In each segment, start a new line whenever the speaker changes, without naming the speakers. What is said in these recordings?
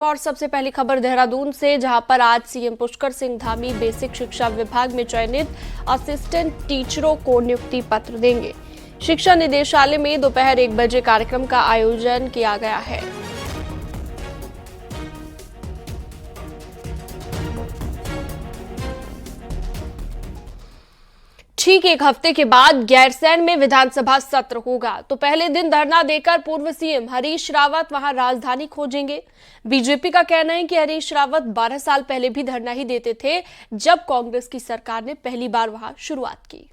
और सबसे पहली खबर देहरादून से, जहां पर आज सीएम पुष्कर सिंह धामी बेसिक शिक्षा विभाग में चयनित असिस्टेंट टीचरों को नियुक्ति पत्र देंगे। शिक्षा निदेशालय में दोपहर 1 बजे कार्यक्रम का आयोजन किया गया है। ठीक एक हफ्ते के बाद गैरसैंण में विधानसभा सत्र होगा, तो पहले दिन धरना देकर पूर्व सीएम हरीश रावत वहां राजधानी खोजेंगे। बीजेपी का कहना है कि हरीश रावत 12 साल पहले भी धरना ही देते थे, जब कांग्रेस की सरकार ने पहली बार वहां शुरुआत की।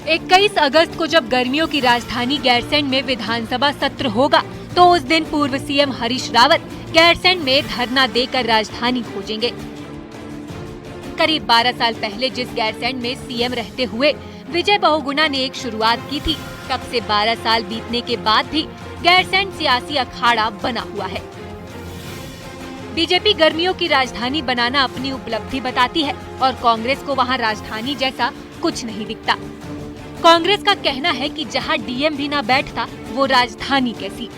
21 अगस्त को जब गर्मियों की राजधानी गैरसैंण में विधानसभा सत्र होगा, तो उस दिन पूर्व सीएम हरीश रावत गैरसैंण में धरना देकर राजधानी खोजेंगे। करीब 12 साल पहले जिस गैरसैंण में सीएम रहते हुए विजय बहुगुणा ने एक शुरुआत की थी, तब से 12 साल बीतने के बाद भी गैरसैंण सियासी अखाड़ा बना हुआ है। बीजेपी गर्मियों की राजधानी बनाना अपनी उपलब्धि बताती है और कांग्रेस को वहां राजधानी जैसा कुछ नहीं दिखता। कांग्रेस का कहना है कि जहां डीएम भी ना बैठता, वो राजधानी कैसी।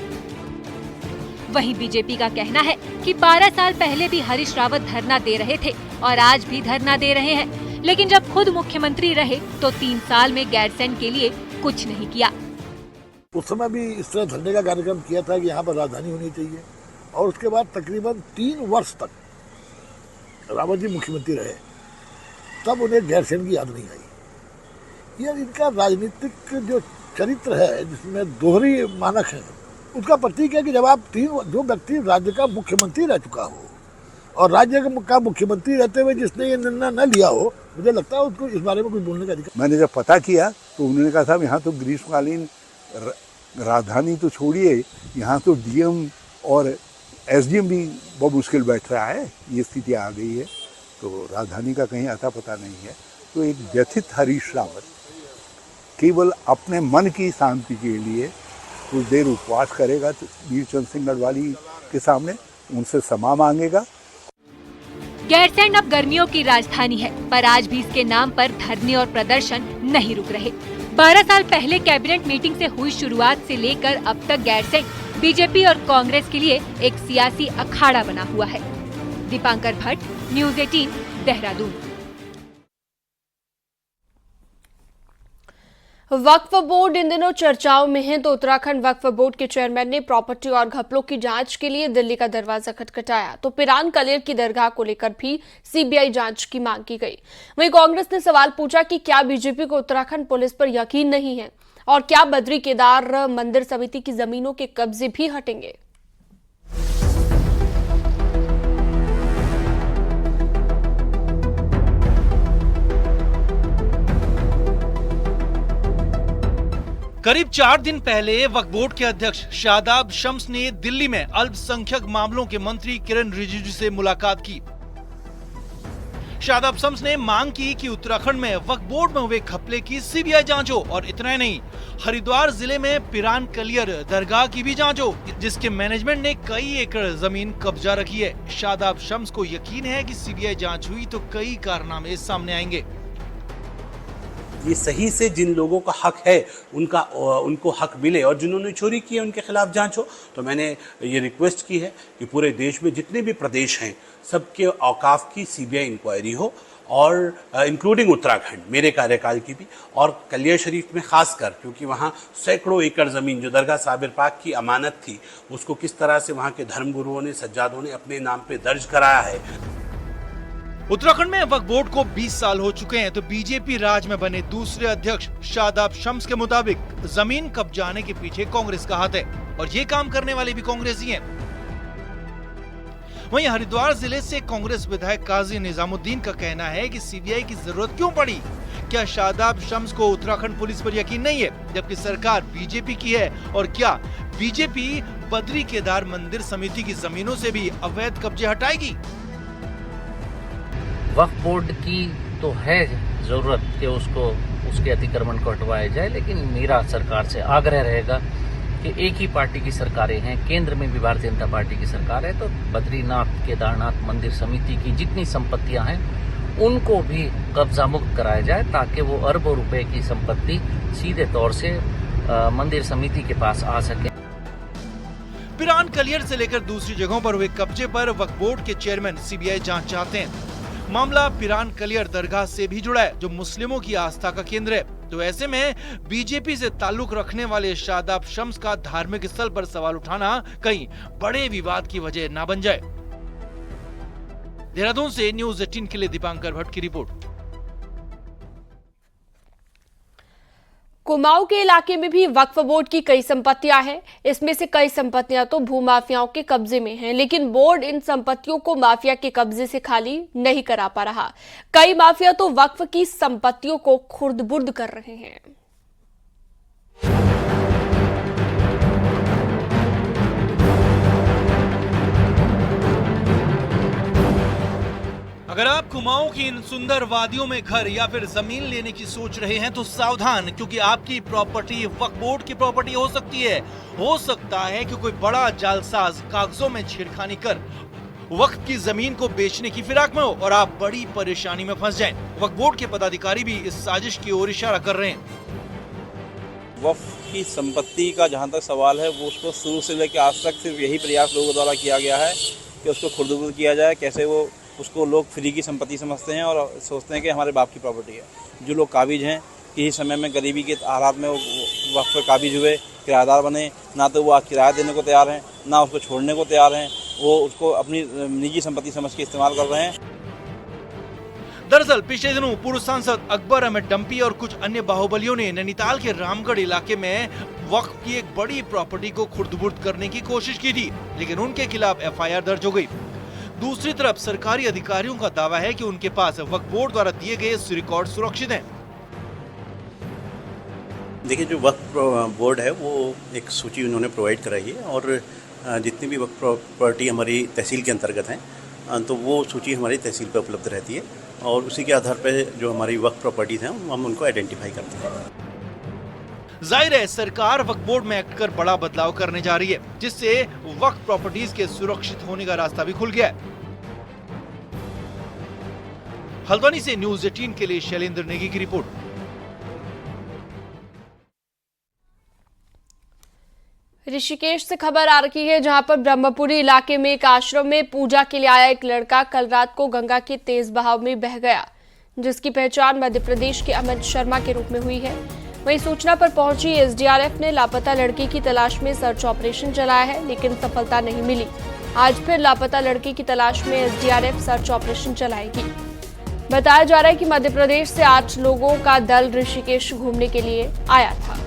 वहीं बीजेपी का कहना है कि 12 साल पहले भी हरीश रावत धरना दे रहे थे और आज भी धरना दे रहे हैं, लेकिन जब खुद मुख्यमंत्री रहे तो 3 साल में गैरसैंण के लिए कुछ नहीं किया।
उस समय भी इस तरह धरने का कार्यक्रम किया था कि यहाँ पर राजधानी होनी चाहिए, और उसके बाद तकरीबन 3 वर्ष तक रावत जी मुख्यमंत्री रहे, तब उन्हें गैरसैंण की याद नहीं आई। यार, इनका राजनीतिक जो चरित्र है, जिसमें दोहरी मानक है, उसका प्रतीक है कि जब आप जो व्यक्ति राज्य का मुख्यमंत्री रह चुका हो और राज्य का मुख्यमंत्री रहते हुए जिसने ये निर्णय न लिया हो, मुझे लगता है उसको इस बारे में कुछ बोलने का अधिकार।
मैंने जब पता किया तो उन्होंने कहा था यहाँ तो ग्रीष्मकालीन राजधानी तो छोड़िए, यहाँ तो डीएम और एसडीएम भी बहुत मुश्किल बैठ रहा है, ये स्थिति आ गई है, तो राजधानी का कहीं अता पता नहीं है। तो एक व्यथित हरीश रावत केवल अपने मन की शांति के लिए कुछ देर उपवास करेगा, तो वीरचंद सिंह गढ़वाली के सामने उनसे क्षमा मांगेगा।
गैरसैंण अब गर्मियों की राजधानी है, पर आज भी इसके नाम पर धरने और प्रदर्शन नहीं रुक रहे। 12 साल पहले कैबिनेट मीटिंग से हुई शुरुआत से लेकर अब तक गैरसैंण बीजेपी और कांग्रेस के लिए एक सियासी अखाड़ा बना हुआ है। दीपांकर भट्ट, न्यूज़ 18, देहरादून।
वक्फ बोर्ड इन दिनों चर्चाओं में है, तो उत्तराखंड वक्फ बोर्ड के चेयरमैन ने प्रॉपर्टी और घपलों की जांच के लिए दिल्ली का दरवाजा खटखटाया, तो पिरान कलेर की दरगाह को लेकर भी सीबीआई जांच की मांग की गई। वहीं कांग्रेस ने सवाल पूछा कि क्या बीजेपी को उत्तराखंड पुलिस पर यकीन नहीं है, और क्या बद्री केदार मंदिर समिति की जमीनों के कब्जे भी हटेंगे।
करीब 4 दिन पहले वक्फ बोर्ड के अध्यक्ष शादाब शम्स ने दिल्ली में अल्पसंख्यक मामलों के मंत्री किरण रिजिजू से मुलाकात की। शादाब शम्स ने मांग की कि उत्तराखंड में वक्फ बोर्ड में हुए घपले की सीबीआई जांच हो, और इतना ही नहीं, हरिद्वार जिले में पिरान कलियर दरगाह की भी जांच हो, जिसके मैनेजमेंट ने कई एकड़ जमीन कब्जा रखी है। शादाब शम्स को यकीन है कि सीबीआई जांच हुई तो कई कारनामे सामने आएंगे।
ये सही से जिन लोगों का हक है उनको हक मिले, और जिन्होंने चोरी की है उनके खिलाफ जांच हो। तो मैंने ये रिक्वेस्ट की है कि पूरे देश में जितने भी प्रदेश हैं, सबके औकाफ की सीबीआई इंक्वायरी हो, और इंक्लूडिंग उत्तराखंड, मेरे कार्यकाल की भी, और कलियर शरीफ में खासकर, क्योंकि वहाँ सैकड़ों एकड़ ज़मीन जो दरगाह साबिर पाक की अमानत थी, उसको किस तरह से वहाँ के धर्मगुरुओं ने, सज्जादों ने अपने नाम पे दर्ज कराया है।
उत्तराखंड में वक्फ बोर्ड को 20 साल हो चुके हैं, तो बीजेपी राज में बने दूसरे अध्यक्ष शादाब शम्स के मुताबिक जमीन कब्जाने के पीछे कांग्रेस का हाथ है, और ये काम करने वाले भी कांग्रेसी हैं। वहीं हरिद्वार जिले से कांग्रेस विधायक काजी निजामुद्दीन का कहना है कि सीबीआई की जरूरत क्यों पड़ी। क्या शादाब शम्स को उत्तराखंड पुलिस पर यकीन नहीं है, जबकि सरकार बीजेपी की है, और क्या बीजेपी बद्री केदार मंदिर समिति की जमीनों से भी अवैध कब्जे हटाएगी।
वक्फ बोर्ड की तो है जरूरत कि उसके अतिक्रमण को हटवाया जाए, लेकिन मेरा सरकार से आग्रह रहेगा कि एक ही पार्टी की सरकारें हैं, केंद्र में भी भारतीय जनता पार्टी की सरकार है, तो बद्रीनाथ केदारनाथ मंदिर समिति की जितनी संपत्तियां हैं उनको भी कब्जा मुक्त कराया जाए, ताकि वो अरबों रुपए की संपत्ति सीधे तौर से मंदिर समिति के पास आ सके।
पिरान कलियर से लेकर दूसरी जगहों पर हुए कब्जे पर वक्फ बोर्ड के चेयरमैन सीबीआई जांच चाहते हैं। मामला पिरान कलियर दरगाह से भी जुड़ा है, जो मुस्लिमों की आस्था का केंद्र है। तो ऐसे में बीजेपी से ताल्लुक रखने वाले शादाब शम्स का धार्मिक स्थल पर सवाल उठाना कहीं बड़े विवाद की वजह न बन जाए। देहरादून से न्यूज़ 18 के लिए दीपांकर भट्ट की रिपोर्ट।
कुमाऊं के इलाके में भी वक्फ बोर्ड की कई संपत्तियां हैं। इसमें से कई संपत्तियां तो भूमाफियाओं के कब्जे में हैं, लेकिन बोर्ड इन संपत्तियों को माफिया के कब्जे से खाली नहीं करा पा रहा। कई माफिया तो वक्फ की संपत्तियों को खुर्द-बुर्द कर रहे हैं।
अगर आप कुमाऊं की इन सुंदर वादियों में घर या फिर जमीन लेने की सोच रहे हैं तो सावधान, क्योंकि आपकी प्रॉपर्टी वक्फ बोर्ड की प्रॉपर्टी हो सकती है। हो सकता है कि कोई बड़ा जालसाज कागजों में छेड़खानी कर वक्फ की जमीन को बेचने की फिराक में हो और आप बड़ी परेशानी में फंस जाएं। वक्फ बोर्ड के पदाधिकारी भी इस साजिश की ओर इशारा कर रहे हैं।
वक्फ की संपत्ति का जहाँ तक सवाल है, वो उसको शुरू से लेकर आज तक सिर्फ यही प्रयास लोगों द्वारा किया गया है कि उसको खुर्द-बुर्द किया जाए। कैसे वो उसको लोग फ्री की संपत्ति समझते हैं और सोचते हैं कि हमारे बाप की प्रॉपर्टी है। जो लोग काबिज हैं, किसी समय में गरीबी के हालात में वक्फ पर काबिज हुए, किराएदार बने, ना तो वो आज किराया देने को तैयार हैं, ना उसको छोड़ने को तैयार हैं। वो उसको अपनी निजी संपत्ति समझ के इस्तेमाल कर रहे हैं।
दरअसल पिछले दिनों पूर्व सांसद अकबर अहमद डंपी और कुछ अन्य बाहुबलियों ने नैनीताल के रामगढ़ इलाके में वक्फ की एक बड़ी प्रॉपर्टी को खुर्द-बुर्द करने की कोशिश की थी, लेकिन उनके खिलाफ एफआईआर दर्ज हो गई। दूसरी तरफ सरकारी अधिकारियों का दावा है कि उनके पास वक्फ बोर्ड द्वारा दिए गए रिकॉर्ड सुरक्षित हैं।
देखिए, जो वक्फ बोर्ड है वो एक सूची उन्होंने प्रोवाइड कराई है और जितनी भी वक्फ प्रॉपर्टी हमारी तहसील के अंतर्गत हैं तो वो सूची हमारी तहसील पर उपलब्ध रहती है और उसी के आधार पर जो हमारी वक्फ प्रॉपर्टीज़ हैं हम उनको आइडेंटिफाई करते हैं।
जाहिर है सरकार वक्फ बोर्ड में एक्ट कर बड़ा बदलाव करने जा रही है, जिससे वक्फ प्रॉपर्टीज के सुरक्षित होने का रास्ता भी खुल गया है। हल्द्वानी से न्यूज़ 18 के लिए शैलेंद्र नेगी की रिपोर्ट।
ऋषिकेश से खबर आ रही है, जहां पर ब्रह्मपुरी इलाके में एक आश्रम में पूजा के लिए आया एक लड़का कल रात को गंगा के तेज बहाव में बह गया, जिसकी पहचान मध्य प्रदेश के अमित शर्मा के रूप में हुई है। वहीं सूचना पर पहुंची एसडीआरएफ ने लापता लड़की की तलाश में सर्च ऑपरेशन चलाया है, लेकिन सफलता नहीं मिली। आज फिर लापता लड़की की तलाश में एसडीआरएफ सर्च ऑपरेशन चलाएगी। बताया जा रहा है कि मध्य प्रदेश से 8 लोगों का दल ऋषिकेश घूमने के लिए आया था।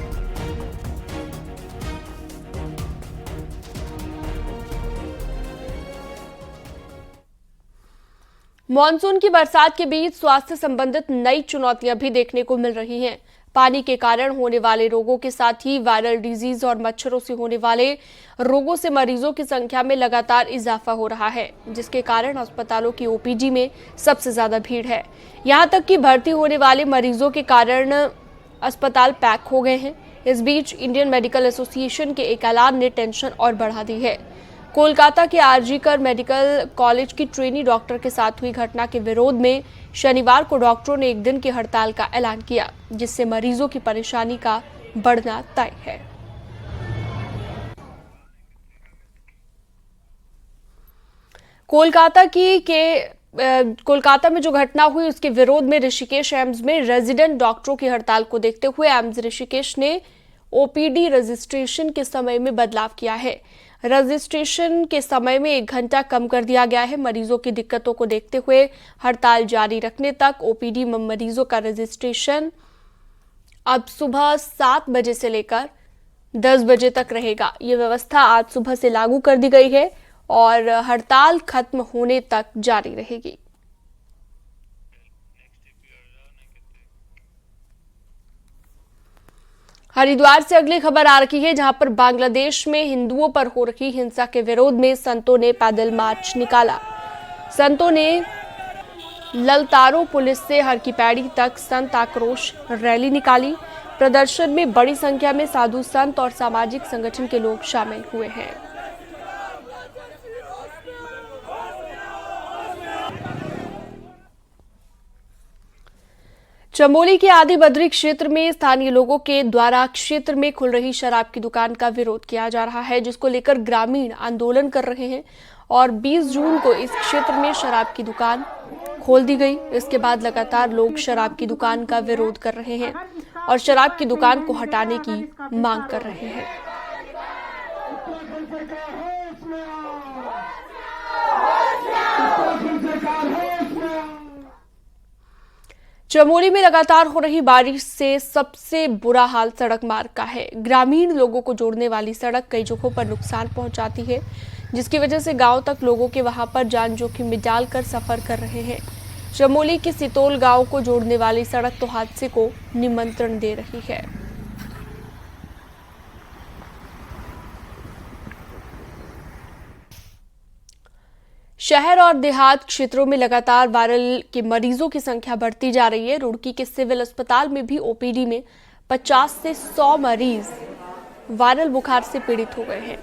मॉनसून की बरसात के बीच स्वास्थ्य संबंधित नई चुनौतियां भी देखने को मिल रही हैं। पानी के कारण होने वाले रोगों के साथ ही वायरल डिजीज और मच्छरों से होने वाले रोगों से मरीजों की संख्या में लगातार इजाफा हो रहा है, जिसके कारण अस्पतालों की ओपीडी में सबसे ज्यादा भीड़ है। यहां तक कि भर्ती होने वाले मरीजों के कारण अस्पताल पैक हो गए हैं। इस बीच इंडियन मेडिकल एसोसिएशन के एक ऐलान ने टेंशन और बढ़ा दी है। कोलकाता के आरजीकर मेडिकल कॉलेज की ट्रेनी डॉक्टर के साथ हुई घटना के विरोध में शनिवार को डॉक्टरों ने एक दिन की हड़ताल का ऐलान किया, जिससे मरीजों की परेशानी का बढ़ना तय है। कोलकाता में जो घटना हुई उसके विरोध में ऋषिकेश एम्स में रेजिडेंट डॉक्टरों की हड़ताल को देखते हुए एम्स ऋषिकेश ने ओपीडी रजिस्ट्रेशन के समय में बदलाव किया है। रजिस्ट्रेशन के समय में 1 घंटा कम कर दिया गया है। मरीजों की दिक्कतों को देखते हुए हड़ताल जारी रखने तक ओपीडी में मरीजों का रजिस्ट्रेशन अब सुबह 7 बजे से लेकर 10 बजे तक रहेगा। ये व्यवस्था आज सुबह से लागू कर दी गई है और हड़ताल खत्म होने तक जारी रहेगी। हरिद्वार से अगली खबर आ रही है, जहां पर बांग्लादेश में हिंदुओं पर हो रही हिंसा के विरोध में संतों ने पैदल मार्च निकाला। संतों ने ललतारो पुलिस से हर की पैड़ी तक संत आक्रोश रैली निकाली। प्रदर्शन में बड़ी संख्या में साधु संत और सामाजिक संगठन के लोग शामिल हुए हैं। चमोली के आदि बद्री क्षेत्र में स्थानीय लोगों के द्वारा क्षेत्र में खुल रही शराब की दुकान का विरोध किया जा रहा है, जिसको लेकर ग्रामीण आंदोलन कर रहे हैं और 20 जून को इस क्षेत्र में शराब की दुकान खोल दी गई। इसके बाद लगातार लोग शराब की दुकान का विरोध कर रहे हैं और शराब की दुकान को हटाने की मांग कर रहे हैं। चमोली में लगातार हो रही बारिश से सबसे बुरा हाल सड़क मार्ग का है। ग्रामीण लोगों को जोड़ने वाली सड़क कई जगहों पर नुकसान पहुंचाती है, जिसकी वजह से गांव तक लोगों के वहां पर जान जोखिम में डालकर सफर कर रहे हैं। चमोली के सितोल गांव को जोड़ने वाली सड़क तो हादसे को निमंत्रण दे रही है। शहर और देहात क्षेत्रों में लगातार वायरल के मरीजों की संख्या बढ़ती जा रही है। रुड़की के सिविल अस्पताल में भी ओपीडी में 50 से 100 मरीज वायरल बुखार से पीड़ित हो गए हैं।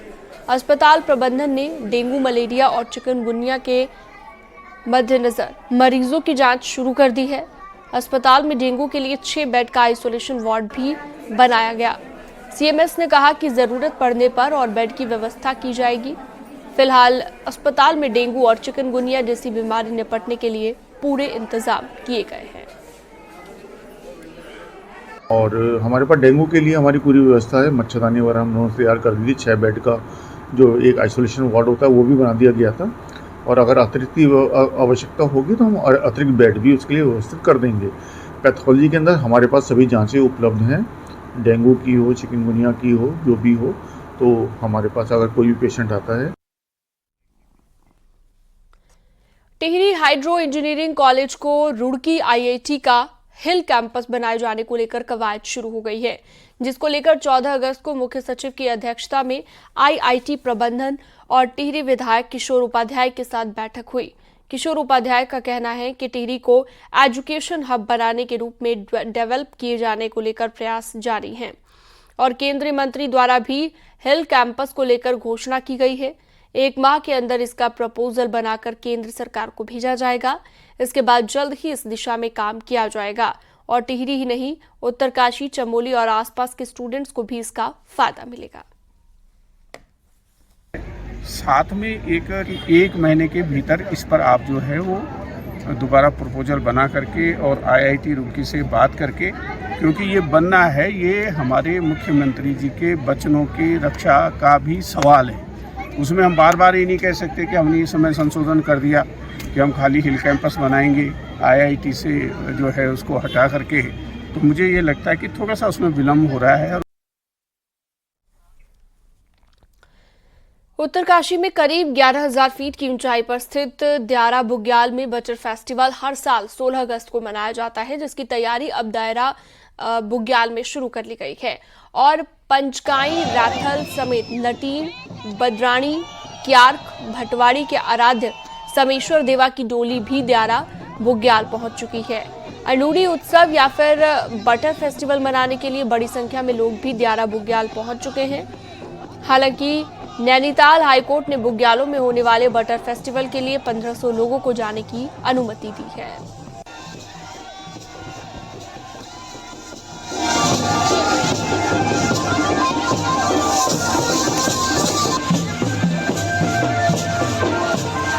अस्पताल प्रबंधन ने डेंगू, मलेरिया और चिकनगुनिया के मद्देनजर मरीजों की जांच शुरू कर दी है। अस्पताल में डेंगू के लिए 6 बेड का आइसोलेशन वार्ड भी बनाया गया। सीएमएस ने कहा कि जरूरत पड़ने पर और बेड की व्यवस्था की जाएगी। फिलहाल अस्पताल में डेंगू और चिकनगुनिया जैसी बीमारी निपटने के लिए पूरे इंतजाम किए गए हैं।
और हमारे पास डेंगू के लिए हमारी पूरी व्यवस्था है। मच्छरदानी वगैरह हमने तैयार कर दी थी। 6 बेड का जो एक आइसोलेशन वार्ड होता है वो भी बना दिया गया था और अगर अतिरिक्त आवश्यकता होगी तो हम अतिरिक्त बेड भी उसके लिए व्यवस्थित कर देंगे। पैथोलॉजी के अंदर हमारे पास सभी जांचें उपलब्ध हैं, डेंगू की हो, चिकनगुनिया की हो, जो भी हो, तो हमारे पास अगर कोई भी पेशेंट आता है।
टिहरी हाइड्रो इंजीनियरिंग कॉलेज को रुड़की आईआईटी का हिल कैंपस बनाए जाने को लेकर कवायद शुरू हो गई है, जिसको लेकर 14 अगस्त को मुख्य सचिव की अध्यक्षता में आईआईटी प्रबंधन और टिहरी विधायक किशोर उपाध्याय के साथ बैठक हुई। किशोर उपाध्याय का कहना है कि टिहरी को एजुकेशन हब बनाने के रूप में डेवलप किए जाने को लेकर प्रयास जारी हैं और केंद्रीय मंत्री द्वारा भी हिल कैंपस को लेकर घोषणा की गई है। 1 माह के अंदर इसका प्रपोजल बनाकर केंद्र सरकार को भेजा जाएगा। इसके बाद जल्द ही इस दिशा में काम किया जाएगा और टिहरी ही नहीं, उत्तरकाशी, चमोली और आसपास के स्टूडेंट्स को भी इसका फायदा मिलेगा।
साथ में एक महीने के भीतर इस पर आप जो है वो दोबारा प्रपोजल बना करके और आईआईटी रुड़की से बात करके, क्योंकि ये बनना है, ये हमारे मुख्यमंत्री जी के वचनों की रक्षा का भी सवाल है। उसमें हम बार बार ये नहीं कह सकते कि हमने इस समय संशोधन कर दिया कि हम खाली हिल कैंपस बनाएंगे आईआईटी से जो है उसको हटा करके। तो मुझे ये लगता है कि थोड़ा सा उसमें विलम्ब हो रहा है।
उत्तरकाशी में करीब 11,000 फीट की ऊंचाई पर स्थित द्यारा बुग्याल में बटर फेस्टिवल हर साल 16 अगस्त को मनाया जाता है, जिसकी तैयारी अब दायरा बुग्याल में शुरू कर ली गई है और पंचकाई, राथल समेत नटीन, बद्राणी, क्यार्क, भटवाड़ी के आराध्य समेश्वर देवा की डोली भी द्यारा बुग्याल पहुंच चुकी है। अनूरी उत्सव या फिर बटर फेस्टिवल मनाने के लिए बड़ी संख्या में लोग भी द्यारा बुग्याल पहुंच चुके हैं। हालांकि नैनीताल हाईकोर्ट ने बुग्यालों में होने वाले बटर फेस्टिवल के लिए 1500 लोगों को जाने की अनुमति दी है।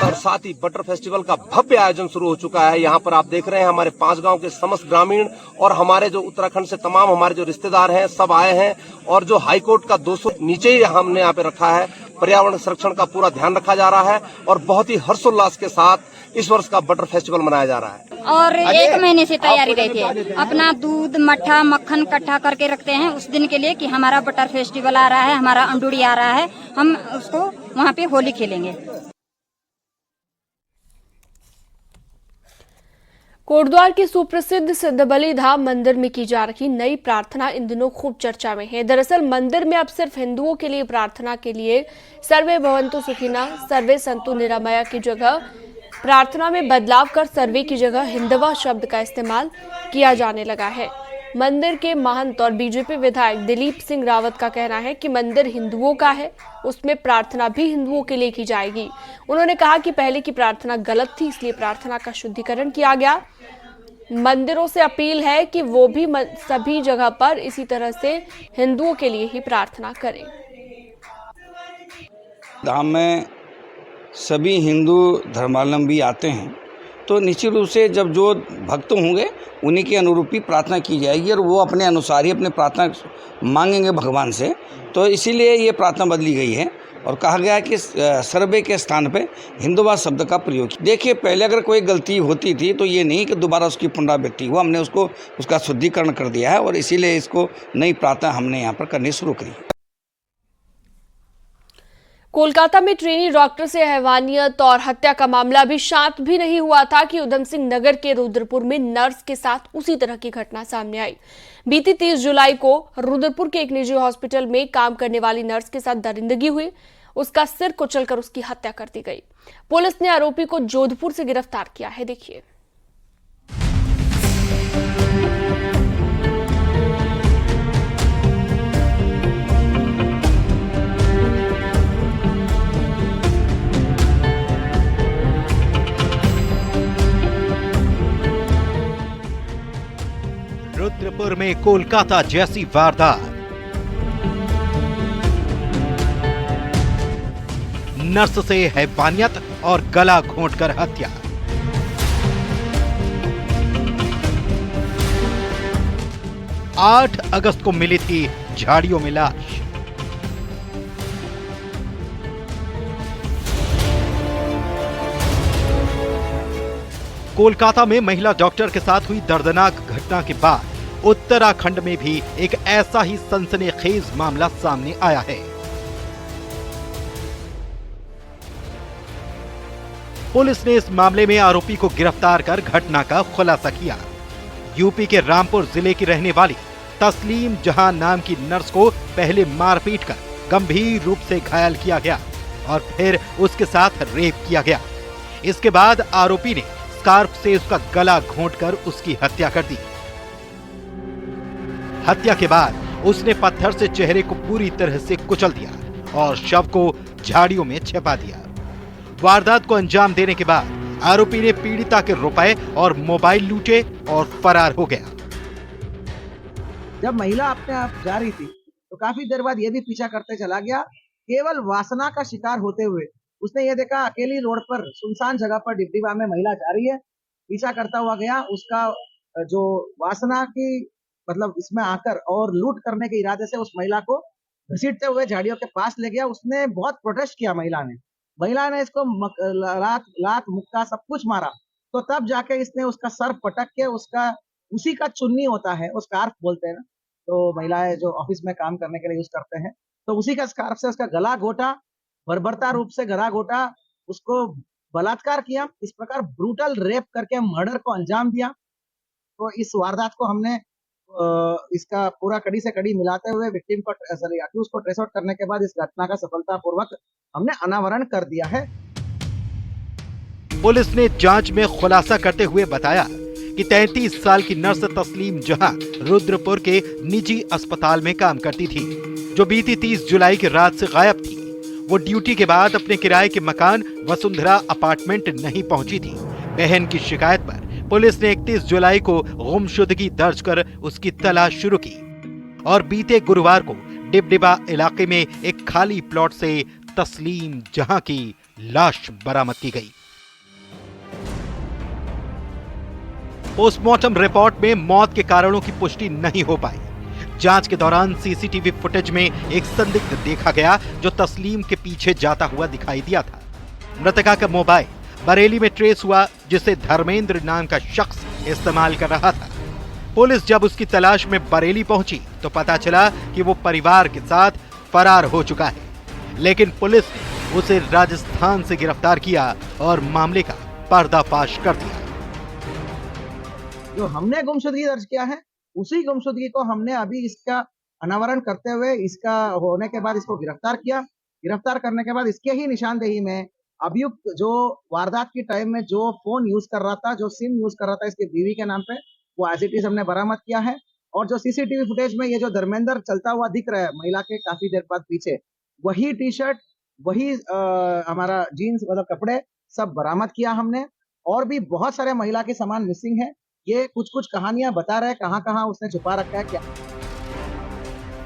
और साथ ही बटर फेस्टिवल का भव्य आयोजन शुरू हो चुका है। यहाँ पर आप देख रहे हैं हमारे 5 गांव के समस्त ग्रामीण और हमारे जो उत्तराखंड से तमाम हमारे जो रिश्तेदार हैं सब आए हैं और जो हाईकोर्ट का 200 नीचे ही हमने यहाँ पे रखा है। पर्यावरण संरक्षण का पूरा ध्यान रखा जा रहा है और बहुत ही हर्षोल्लास के साथ इस वर्ष का बटर फेस्टिवल मनाया जा रहा है।
और 1 महीने से तैयारी रहती है। अपना दूध, मट्ठा, मक्खन इकट्ठा करके रखते हैं उस दिन के लिए कि हमारा बटर फेस्टिवल आ रहा है, हमारा अंडूरी आ रहा है, हम उसको वहाँ पे होली खेलेंगे।
कोटद्वार के सुप्रसिद्ध सिद्धबली धाम मंदिर में की जा रही नई प्रार्थना इन दिनों खूब चर्चा में है। दरअसल मंदिर में अब सिर्फ हिंदुओं के लिए प्रार्थना के लिए सर्वे भवन्तु सुखिनः, सर्वे सन्तु निरामया की जगह प्रार्थना में बदलाव कर सर्वे की जगह हिंदवा शब्द का इस्तेमाल किया जाने लगा है। मंदिर के महंत और बीजेपी विधायक दिलीप सिंह रावत का कहना है कि मंदिर हिंदुओं का है, उसमें प्रार्थना भी हिंदुओं के लिए की जाएगी। उन्होंने कहा कि पहले की प्रार्थना गलत थी, इसलिए प्रार्थना का शुद्धिकरण किया गया। मंदिरों से अपील है कि वो भी सभी जगह पर इसी तरह से हिंदुओं के लिए ही प्रार्थना करें।
धाम में सभी हिंदू धर्मावलंबी आते हैं, तो निश्चित रूप से जब जो भक्त होंगे उन्हीं के अनुरूप ही प्रार्थना की जाएगी और वो अपने अनुसार ही अपने प्रार्थना मांगेंगे भगवान से। तो इसीलिए ये प्रार्थना बदली गई है और कहा गया है कि सर्वे के स्थान पे हिंदुवाद शब्द का प्रयोग। देखिए, पहले अगर कोई गलती होती थी तो ये नहीं कि दोबारा उसकी पुनरावृत्ति हो, हमने उसका शुद्धिकरण कर दिया है और इसीलिए इसको नई प्रार्थना हमने यहाँ पर करनी शुरू करी।
कोलकाता में ट्रेनी डॉक्टर से हैवानियत और हत्या का मामला अभी शांत भी नहीं हुआ था कि उधम सिंह नगर के रुद्रपुर में नर्स के साथ उसी तरह की घटना सामने आई। बीती 30 जुलाई को रुद्रपुर के एक निजी हॉस्पिटल में काम करने वाली नर्स के साथ दरिंदगी हुई। उसका सिर कुचलकर उसकी हत्या कर दी गई। पुलिस ने आरोपी को जोधपुर से गिरफ्तार किया है। देखिए।
रुद्रपुर में कोलकाता जैसी वारदात। नर्स से हैवानियत और गला घोंटकर हत्या। आठ अगस्त को मिली थी झाड़ियों में लाश। कोलकाता में महिला डॉक्टर के साथ हुई दर्दनाक घटना के बाद उत्तराखंड में भी एक ऐसा ही सनसनीखेज मामला सामने आया है। पुलिस ने इस मामले में आरोपी को गिरफ्तार कर घटना का खुलासा किया। यूपी के रामपुर जिले की रहने वाली तस्लीम जहां नाम की नर्स को पहले मारपीट कर गंभीर रूप से घायल किया गया और फिर उसके साथ रेप किया गया। इसके बाद आरोपी ने स्कार्फ से उसका गला घोंटकर उसकी हत्या कर दी। हत्या के बाद उसने पत्थर से चेहरे को पूरी तरह से कुचल दिया और शव को झाड़ियों में छिपा दिया। वारदात को अंजाम देने के बाद आरोपी ने पीड़िता के रुपए और मोबाइल लूटे और फरार हो गया।
जब महिला अपने आप जा रही थी तो काफी देर बाद ये भी पीछा करते चला गया। केवल वासना का शिकार होते हुए उसने ये देखा अकेली रोड पर सुनसान जगह पर डिब्डीबा में महिला जा रही है। पीछा करता हुआ गया। उसका जो वासना की मतलब इसमें आकर और लूट करने के इरादे से उस महिला को घसीटते हुए झाड़ियों के पास ले गया। उसने बहुत प्रोटेस्ट किया। महिला ने इसको लात मुक्का सब कुछ मारा। तो तब जाके इसने उसका सर पटक के उसका उसी का चुन्नी होता है, वो स्कार्फ बोलते हैं ना, तो महिलाएं जो ऑफिस में काम करने के लिए यूज करते हैं, तो उसी का स्कार्फ से उसका गला घोटा, बर्बरता रूप से गला घोटा, उसको बलात्कार किया। इस प्रकार ब्रूटल रेप करके मर्डर को अंजाम दिया। तो इस वारदात को हमने इसका पूरा कड़ी से कड़ी मिलाते हुए विक्टिम को अक्यूज को ट्रेस आउट करने के बाद इस घटना का सफलतापूर्वक हमने अनावरण कर दिया है।
पुलिस ने जांच में खुलासा करते हुए बताया कि 33 साल की नर्स तस्लीम जहां रुद्रपुर के निजी अस्पताल में काम करती थी, जो बीती 30 जुलाई की रात से गायब थी। वो ड्यूटी के बाद अपने किराए के मकान वसुंधरा अपार्टमेंट नहीं पहुंची थी। बहन की शिकायत पर पुलिस ने 31 जुलाई को गुमशुदगी दर्ज कर उसकी तलाश शुरू की और बीते गुरुवार को डिबडिबा इलाके में एक खाली प्लॉट से तस्लीम जहां की लाश बरामद की गई। पोस्टमार्टम रिपोर्ट में मौत के कारणों की पुष्टि नहीं हो पाई। जांच के दौरान सीसीटीवी फुटेज में एक संदिग्ध देखा गया जो तस्लीम के पीछे जाता हुआ दिखाई दिया था। मृतका का मोबाइल बरेली में ट्रेस हुआ, जिसे धर्मेंद्र नाम का शख्स इस्तेमाल कर रहा था। पुलिस जब उसकी तलाश में बरेली पहुंची तो पता चला कि वो परिवार के साथ फरार हो चुका है, लेकिन पुलिस ने उसे राजस्थान से गिरफ्तार किया और मामले का पर्दाफाश कर दिया।
जो हमने गुमशुदगी दर्ज किया है, उसी गुमशुदगी को हमने अभी इसका अनावरण करते हुए इसका होने के बाद इसको गिरफ्तार किया। गिरफ्तार करने के बाद इसके ही निशानदेही में अभियुक्त जो वारदात की टाइम में जो फोन यूज कर रहा था, जो सिम यूज कर रहा था इसके बीवी के नाम पे, वो एज इट इज हमने बरामद किया है। और जो सीसीटीवी फुटेज में ये जो धर्मेंद्र चलता हुआ दिख रहा है महिला के काफी देर बाद पीछे, वही टी शर्ट, वही हमारा जीन्स मतलब कपड़े सब बरामद किया हमने। और भी बहुत सारे महिला के सामान मिसिंग है, ये कुछ कुछ कहानियां बता रहे हैं, कहाँ कहाँ उसने छुपा रखा है क्या।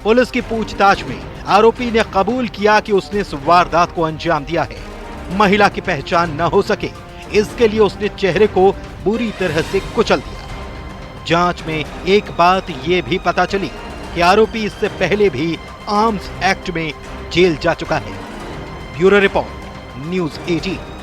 पुलिस की पूछताछ में आरोपी ने कबूल किया कि उसने इस वारदात को अंजाम दिया है। महिला की पहचान न हो सके इसके लिए उसने चेहरे को बुरी तरह से कुचल दिया। जांच में एक बात ये भी पता चली कि आरोपी इससे पहले भी आर्म्स एक्ट में जेल जा चुका है। Bureau report, news 18।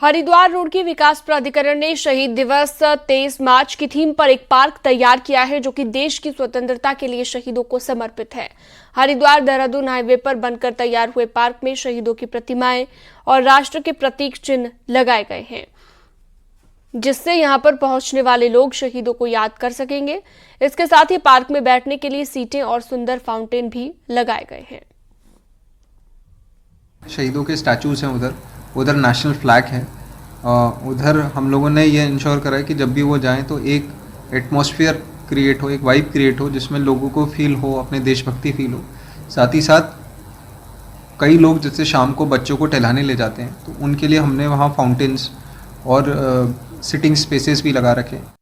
Haridwar road की विकास प्राधिकरण ने शहीद दिवस 23 मार्च की थीम पर एक पार्क तैयार किया है जो कि देश की स्वतंत्रता के लिए शहीदों को समर्पित है। हरिद्वार देहरादून हाईवे पर बनकर तैयार हुए पार्क में शहीदों की प्रतिमाएं और राष्ट्र के प्रतीक चिन्ह लगाए गए हैं, जिससे यहां पर पहुंचने वाले लोग शहीदों को याद कर सकेंगे। इसके साथ ही पार्क में बैठने के लिए सीटें और सुंदर फाउंटेन भी लगाए गए हैं।
शहीदों के स्टैचूज हैं उधर नेशनल फ्लैग है। उधर हम लोगों ने ये इंश्योर करा है कि जब भी वो जाएं तो एक एटमॉस्फेयर क्रिएट हो, एक वाइब क्रिएट हो जिसमें लोगों को फील हो, अपने देशभक्ति फील हो। साथ ही साथ कई लोग जैसे शाम को बच्चों को टहलाने ले जाते हैं तो उनके लिए हमने वहाँ फाउंटेन्स और सिटिंग स्पेसेस भी लगा रखे हैं।